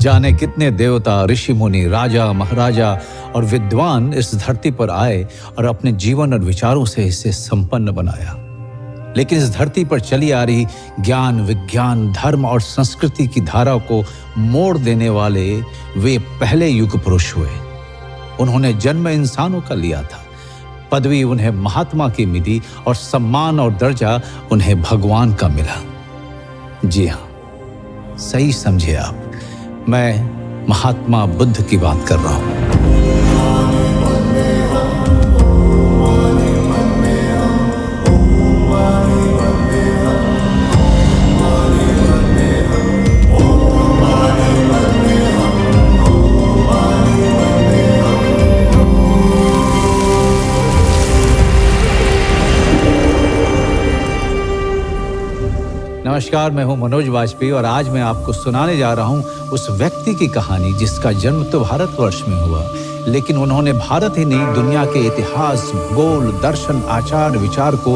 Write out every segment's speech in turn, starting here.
जाने कितने देवता, ऋषि मुनि, राजा, महाराजा और विद्वान इस धरती पर आए और अपने जीवन और विचारों से इसे संपन्न बनाया। लेकिन इस धरती पर चली आ रही ज्ञान, विज्ञान, धर्म और संस्कृति की धारा को मोड़ देने वाले वे पहले युग पुरुष हुए। उन्होंने जन्म इंसानों का लिया था, पदवी उन्हें महात्मा की मिली और सम्मान और दर्जा उन्हें भगवान का मिला। जी हाँ, सही समझे आप, मैं महात्मा बुद्ध की बात कर रहा हूं। नमस्कार, मैं हूं मनोज वाजपेयी और आज मैं आपको सुनाने जा रहा हूं उस व्यक्ति की कहानी जिसका जन्म तो भारतवर्ष में हुआ, लेकिन उन्होंने भारत ही नहीं, दुनिया के इतिहास, भूगोल, दर्शन, आचार, विचार को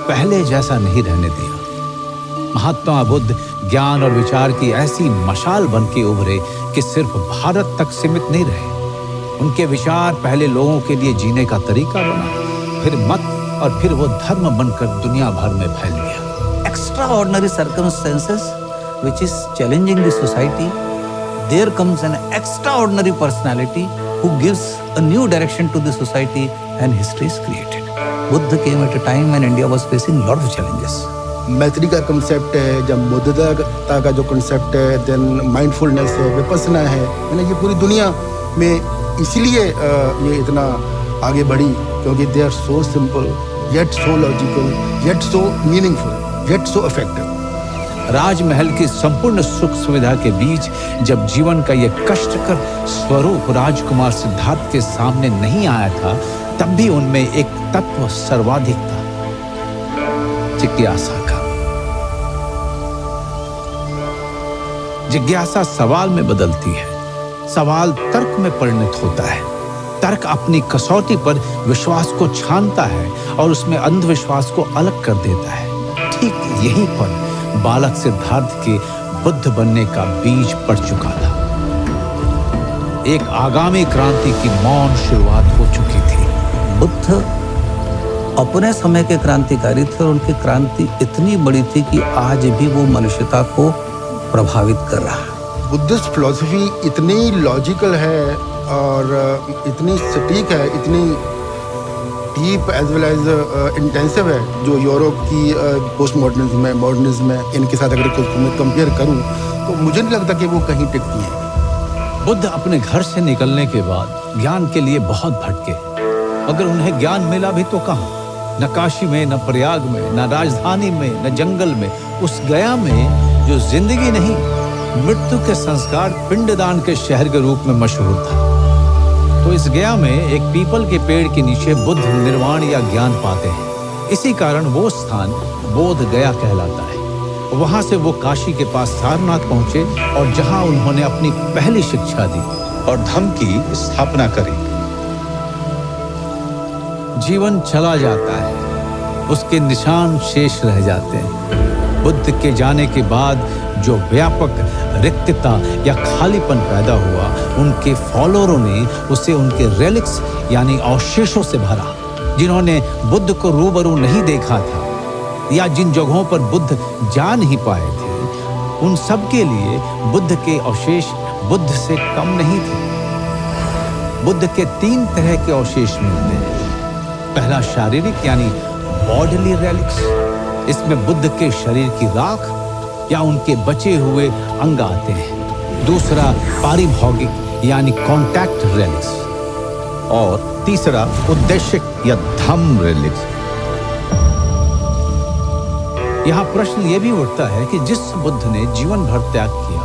पहले जैसा नहीं रहने दिया। महात्मा बुद्ध ज्ञान और विचार की ऐसी मशाल बन के उभरे कि सिर्फ भारत तक सीमित नहीं रहे। उनके विचार पहले लोगों के लिए जीने का तरीका बना, फिर मत और फिर वो धर्म बनकर दुनिया भर में फैल गया। Extraordinary circumstances which is challenging the society, there comes an extraordinary personality who gives a new direction to the society and history is created. Buddha came at a time when India was facing lot of challenges. मैत्री का concept है, जब बुद्धता का जो concept है, then mindfulness है, विपස්සना है, यानी ये पूरी दुनिया में इसीलिए ये इतना आगे बढ़ी क्योंकि they are so simple yet so logical yet so meaningful yet so effective. राजमहल की संपूर्ण सुख सुविधा के बीच जब जीवन का यह कष्टकर स्वरूप राजकुमार सिद्धार्थ के सामने नहीं आया था, तब भी उनमें एक तत्व सर्वाधिक था, जिज्ञासा का। जिज्ञासा सवाल में बदलती है, सवाल तर्क में परिणत होता है, तर्क अपनी कसौटी पर विश्वास को छानता है और उसमें अंधविश्वास को अलग कर देता है। ठीक यहीं पर बालक सिद्धार्थ के बुद्ध बनने का बीज पड़ चुका था। एक आगामी क्रांति की मौन शुरुआत हो चुकी थी। बुद्ध अपने समय के क्रांतिकारी थे और उनकी क्रांति इतनी बड़ी थी कि आज भी वो मनुष्यता को प्रभावित कर रहा है। बुद्धिस्ट फिलॉसफी इतनी लॉजिकल है और इतनी सटीक है, इतनी deep as well as intensive है, जो यूरोप की पोस्ट मॉडर्निज्म है, मॉडर्निज्म है, इनके साथ अगर कुछ मैं कंपेयर करूं तो मुझे नहीं लगता कि वो कहीं टिकती है। बुद्ध अपने घर से निकलने के बाद ज्ञान के लिए बहुत भटके, मगर उन्हें ज्ञान मिला भी तो कहाँ? न काशी में, न प्रयाग में, न राजधानी में, न जंगल में, उस गया में जो जिंदगी नहीं, मृत्यु के संस्कार पिंडदान के शहर के रूप में मशहूर था। तो इस गया में एक पीपल के पेड़ के नीचे बुद्ध निर्वाण या ज्ञान पाते हैं। इसी कारण वो स्थान बोध गया कहलाता है। वहां से वो काशी के पास सारनाथ पहुंचे और जहां उन्होंने अपनी पहली शिक्षा दी और धम्म की स्थापना करी। जीवन चला जाता है, उसके निशान शेष रह जाते हैं। बुद्ध के जाने के बाद जो व्यापक रिक्तता या खालीपन पैदा हुआ, उनके फॉलोअरों ने उसे उनके रेलिक्स यानी अवशेषों से भरा। जिन्होंने बुद्ध को रूबरू नहीं देखा था या जिन जगहों पर बुद्ध जा नहीं पाए थे, उन सब के लिए बुद्ध के अवशेष बुद्ध से कम नहीं थे। बुद्ध के 3 तरह के अवशेष मिलते हैं। पहला शारीरिक यानी बॉडीली रेलिक्स, इसमें बुद्ध के शरीर की राख या उनके बचे हुए अंग आते हैं। दूसरा पारिभौगिक यानी कॉन्टैक्ट रेलिक्स और तीसरा उद्देश्य या धम्म रेलिक्स। यहां प्रश्न यह भी उठता है कि जिस बुद्ध ने जीवन भर त्याग किया,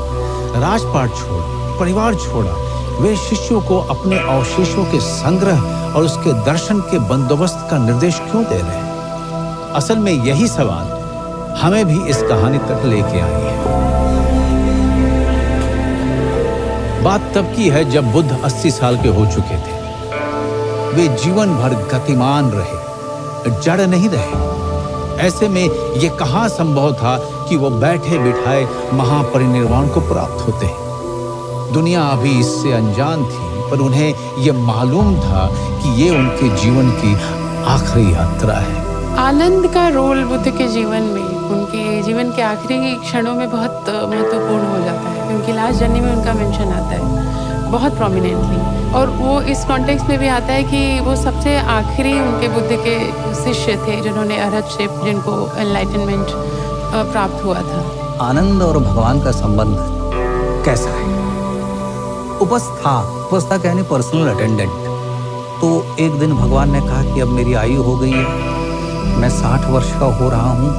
राजपाट छोड़ा, परिवार छोड़ा, वे शिष्यों को अपने अवशेषों के संग्रह और उसके दर्शन के बंदोबस्त का निर्देश क्यों दे रहे हैं? असल में यही सवाल हमें भी इस कहानी तक लेके आई है। बात तब की है जब बुद्ध 80 साल के हो चुके थे। वे जीवन भर गतिमान रहे, जड़ नहीं रहे। ऐसे में यह कहां संभव था कि वो बैठे बिठाए महापरिनिर्वाण को प्राप्त होते हैं। दुनिया अभी इससे अनजान थी, पर उन्हें ये मालूम था कि ये उनके जीवन की आखिरी यात्रा है। आनंद का रोल बुद्ध के जीवन में, उनके जीवन के आखिरी क्षणों में बहुत महत्वपूर्ण हो जाता है, क्योंकि लास्ट जर्नी में उनका मेंशन आता है बहुत प्रोमिनेंटली। और वो इस कॉन्टेक्स्ट में भी आता है कि वो सबसे आखिरी उनके बुद्ध के शिष्य थे जिन्होंने अरहतशिप, जिनको एनलाइटनमेंट प्राप्त हुआ था। आनंद और भगवान का संबंध कैसा है? उपस्था यानी पर्सनल अटेंडेंट। तो एक दिन भगवान ने कहा कि अब मेरी आयु हो गई है, मैं 60 वर्ष का हो रहा हूँ,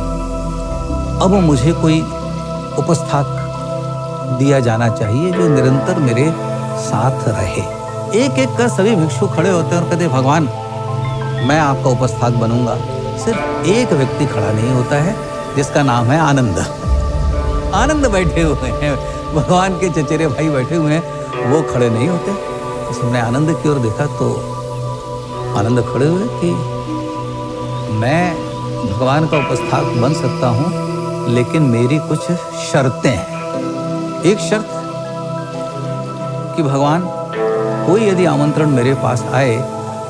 अब मुझे कोई उपस्थाक दिया जाना चाहिए जो निरंतर मेरे साथ रहे। एक एक कर सभी भिक्षु खड़े होते हैं और कहते, भगवान मैं आपका उपस्थाक बनूंगा। सिर्फ एक व्यक्ति खड़ा नहीं होता है जिसका नाम है आनंद। आनंद बैठे हुए हैं, भगवान के चचेरे भाई बैठे हुए हैं, वो खड़े नहीं होते। तो सबने आनंद की ओर देखा तो आनंद खड़े हुए कि मैं भगवान का उपस्थाक बन सकता हूँ, लेकिन मेरी कुछ शर्तें हैं। एक शर्त कि भगवान कोई यदि आमंत्रण मेरे पास आए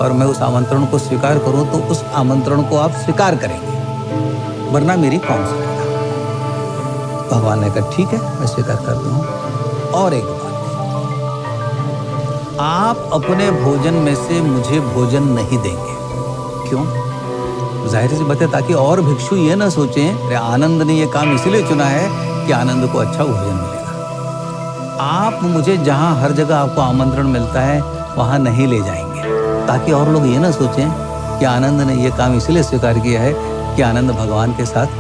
और मैं उस आमंत्रण को स्वीकार करूं तो उस आमंत्रण को आप स्वीकार करेंगे, वरना मेरी कौन सुनेगा। भगवान ने कहा ठीक है, मैं स्वीकार करता हूं। और एक बात, आप अपने भोजन में से मुझे भोजन नहीं देंगे। क्यों? जाहिर सी बात है, ताकि और भिक्षु ये ना सोचें अरे आनंद ने ये काम इसलिए चुना है कि आनंद को अच्छा भोजन मिलेगा। आप मुझे जहां हर जगह आपको आमंत्रण मिलता है वहां नहीं ले जाएंगे, ताकि और लोग ये ना सोचें कि आनंद ने ये काम इसलिए स्वीकार किया है कि आनंद भगवान के साथ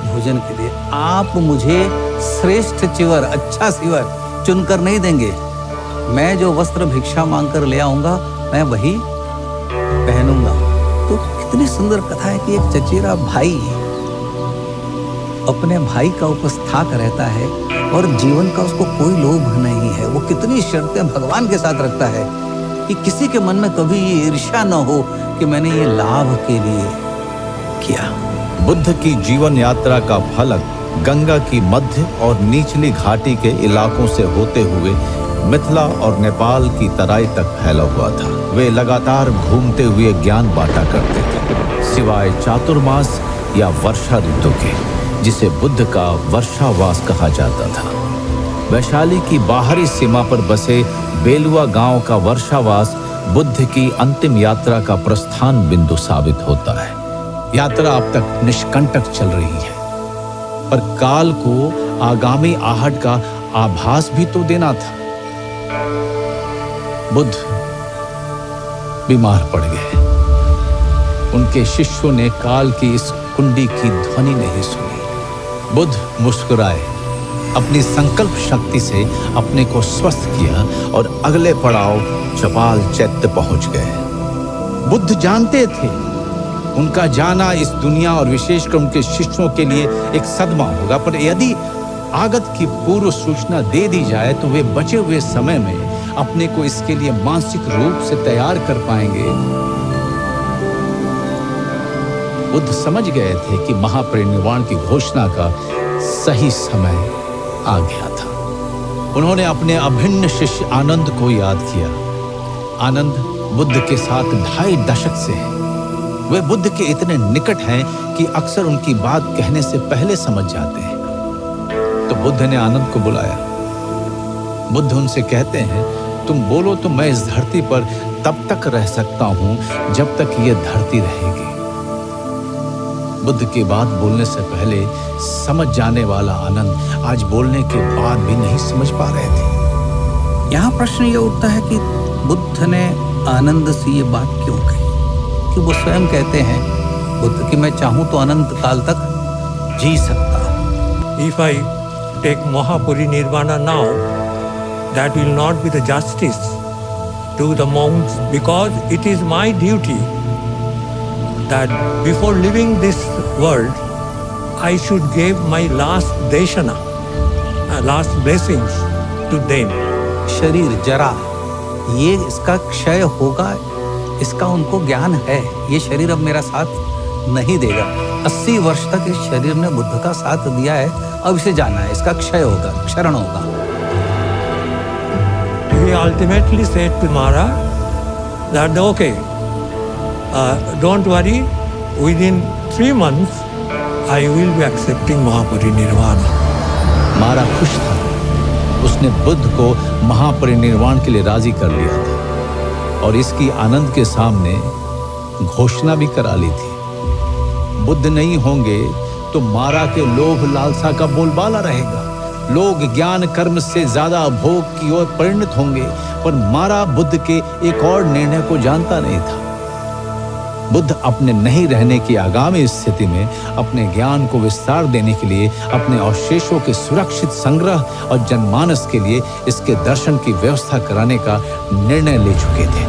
भोजन के लिए। आप मुझे श्रेष्ठ चिवर, अच्छा चिवर चुनकर नहीं देंगे। मैं जो वस्त्र भिक्षा मांगकर ले आऊंगा मैं वही पहनूंगा। तो कितनी सुंदर कथा है कि एक चचेरा भाई अपने भाई का उपस्थाक रहता है और जीवन का उसको कोई लोभ नहीं है। वो कितनी शर्तें भगवान के साथ रखता है कि किसी के मन में कभी ये ईर्ष्या न हो कि मैंने ये लाभ के लिए किया। बुद्ध की जीवन यात्रा का फलक गंगा की मध्य और निचली घाटी के इलाकों से होते हुए मिथिला और नेपाल की तराई तक फैला हुआ था। वे लगातार घूमते हुए ज्ञान बांटा करते थे, सिवाय चातुर्मास या वर्षा ऋतु के, जिसे बुद्ध का वर्षावास कहा जाता था। वैशाली की बाहरी सीमा पर बसे बेलुआ गांव का वर्षावास बुद्ध की अंतिम यात्रा का प्रस्थान बिंदु साबित होता है। यात्रा अब तक निष्कंटक चल रही है, पर काल को आगामी आहट का आभास भी तो देना था। बुद्ध बीमार पड़ गए। उनके शिष्यों ने काल की इस कुंडी की ध्वनि नहीं सुनी। बुद्ध मुस्कुराए, अपनी संकल्प शक्ति से अपने को स्वस्थ किया और अगले पड़ाव चपाल चैत्य पहुंच गए। बुद्ध जानते थे उनका जाना इस दुनिया और विशेषकर उनके शिष्यों के लिए एक सदमा होगा, पर यदि आगत की पूर्व सूचना दे दी जाए तो वे बचे हुए समय में अपने को इसके लिए मानसिक रूप से तैयार कर पाएंगे। बुद्ध समझ गए थे कि महापरिनिर्वाण की घोषणा का सही समय आ गया था। उन्होंने अपने अभिन्न शिष्य आनंद को याद किया। आनंद बुद्ध के साथ 2.5 दशक से है। वे बुद्ध के इतने निकट हैं कि अक्सर उनकी बात कहने से पहले समझ जाते हैं। तो बुद्ध ने आनंद को बुलाया। बुद्ध उनसे कहते हैं, तुम बोलो तो मैं इस धरती पर तब तक रह सकता हूं जब तक ये धरती रहेगी। बुद्ध की बात बोलने से पहले समझ जाने वाला आनंद आज बोलने के बाद भी नहीं समझ पा रहे थे। यहाँ प्रश्न ये उठता है कि बुद्ध ने आनंद से ये बात क्यों कही? कि वो स्वयं कहते हैं बुद्ध कि मैं चाहूं तो अनंत काल तक जी सकता। If I take Mahaparinirvana now, that will not be the justice to the monks, because it is my duty that before leaving this world, I should give my last deshana, last blessings to them. शरीर जरा, ये इसका क्षय होगा, इसका उनको ज्ञान है। ये शरीर अब मेरा साथ नहीं देगा। 80 वर्ष तक इस शरीर ने बुद्ध का साथ दिया है, अब इसे जाना है, इसका क्षय होगा, क्षरण होगा। ultimately said to Mara that, okay, don't worry, within 3 months I will be accepting Mahaparinirvana. मारा खुश था, उसने बुद्ध को महापरिनिर्वाण के लिए राजी कर लिया था और इसकी आनंद के सामने घोषणा भी करा ली थी। बुद्ध नहीं होंगे तो मारा के लोभ लालसा का बोलबाला रहेगा। लोग ज्ञान कर्म से ज्यादा भोग की ओर परिणत होंगे, पर मारा बुद्ध के एक और निर्णय को जानता नहीं था। बुद्ध अपने नहीं रहने की आगामी स्थिति में अपने ज्ञान को विस्तार देने के लिए, अपने अवशेषों के सुरक्षित संग्रह और जनमानस के लिए इसके दर्शन की व्यवस्था कराने का निर्णय ले चुके थे।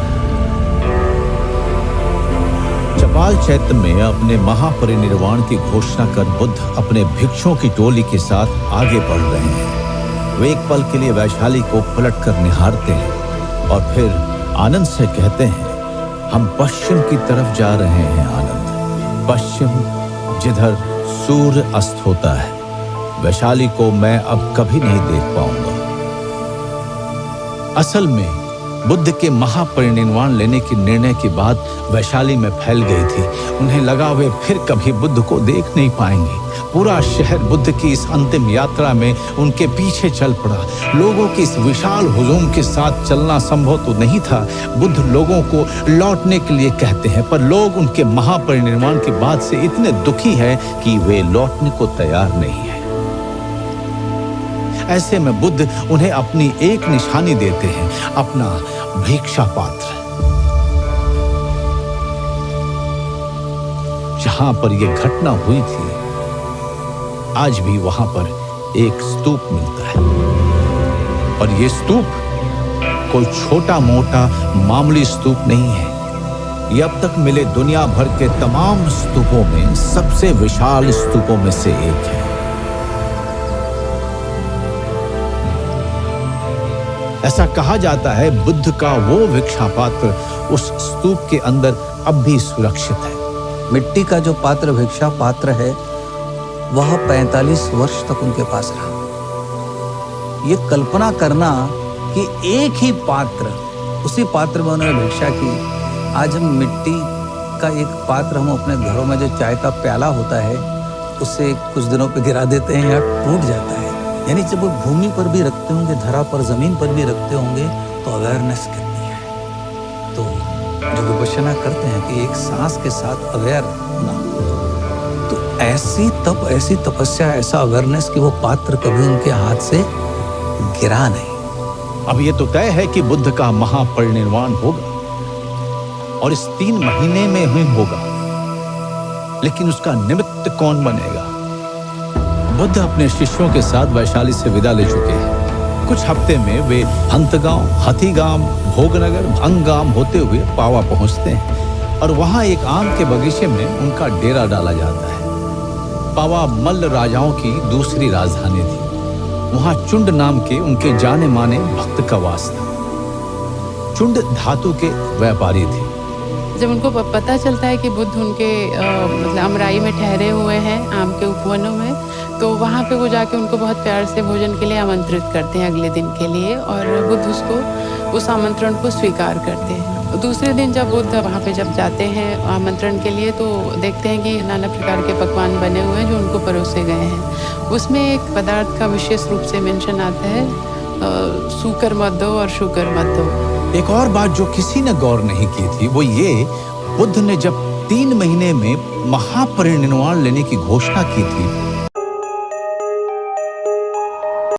चपाल चैत्य में अपने महापरिनिर्वाण की घोषणा कर बुद्ध अपने भिक्षुओं की टोली के साथ आगे बढ़ रहे हैं। वे एक पल के लिए वैशाली को पलट कर निहारते हैं और फिर आनंद से कहते हैं, हम पश्चिम की तरफ जा रहे हैं आनंद, पश्चिम जिधर सूर्य अस्त होता है। वैशाली को मैं अब कभी नहीं देख पाऊंगा। असल में बुद्ध के महापरिनिर्वाण लेने के निर्णय की बात वैशाली में फैल गई थी। उन्हें लगा वे फिर कभी बुद्ध को देख नहीं पाएंगे। पूरा शहर बुद्ध की इस अंतिम यात्रा में उनके पीछे चल पड़ा। लोगों की इस विशाल हुजूम के साथ चलना संभव तो नहीं था। बुद्ध लोगों को लौटने के लिए कहते हैं, पर लोग उनके महापरिनिर्वाण की बात से इतने दुखी हैं कि वे लौटने को तैयार नहीं है। ऐसे में बुद्ध उन्हें अपनी एक निशानी देते हैं, अपना भिक्षा पात्र। जहां पर यह घटना हुई थी, आज भी वहां पर एक स्तूप मिलता है। और यह स्तूप कोई छोटा मोटा मामूली स्तूप नहीं है। यह अब तक मिले दुनिया भर के तमाम स्तूपों में सबसे विशाल स्तूपों में से एक है। ऐसा कहा जाता है बुद्ध का वो भिक्षा पात्र उस स्तूप के अंदर अब भी सुरक्षित है। मिट्टी का जो पात्र भिक्षा पात्र है वह 45 वर्ष तक उनके पास रहा। ये कल्पना करना कि एक ही पात्र, उसी पात्र में उन्होंने भिक्षा की। आज हम मिट्टी का एक पात्र हम अपने घरों में जो चाय का प्याला होता है उससे कुछ दिनों पे गिरा देते हैं या टूट जाता है। यानी जब वो भूमि पर भी रखते होंगे, धरा पर, जमीन पर भी रखते होंगे तो अवेयरनेस कितनी है। तो जो विपश्यना करते हैं कि एक सांस के साथ अवेयर होना, तो ऐसी तपस्या, ऐसा अवेयरनेस कि वो पात्र कभी उनके हाथ से गिरा नहीं। अब ये तो तय है कि बुद्ध का महापरिनिर्वाण होगा और इस 3 महीने में ही होगा, लेकिन उसका निमित्त कौन बनेगा? बुद्ध अपने शिष्यों के साथ वैशाली से विदा ले चुके हैं। कुछ हफ्ते में वे हंतगांव, हथीगाम, भोगनगर, भंगाम होते हुए पावा पहुंचते हैं और वहां एक आम के बगीचे में उनका डेरा डाला जाता है। पावा मल्ल राजाओं की दूसरी राजधानी थी। वहां चुंड नाम के उनके जाने माने भक्त का वास था। चुंड धातु के व्यापारी थे। जब उनको पता चलता है कि बुद्ध उनके मतलब अमराई में ठहरे हुए हैं, आम के उपवनों में, तो वहाँ पे वो जाके उनको बहुत प्यार से भोजन के लिए आमंत्रित करते हैं अगले दिन के लिए, और बुद्ध उस आमंत्रण को स्वीकार करते हैं। दूसरे दिन जब बुद्ध वहाँ पे जब जाते हैं आमंत्रण के लिए, तो देखते हैं कि नाना प्रकार के पकवान बने हुए हैं जो उनको परोसे गए हैं। उसमें एक पदार्थ का विशेष रूप से मेंशन आता है, सूकर मत दो और शुकर मत दो। एक और बात जो किसी ने गौर नहीं की थी वो ये, बुद्ध ने जब 3 महीने में महापरिनिर्वाण लेने की घोषणा की थी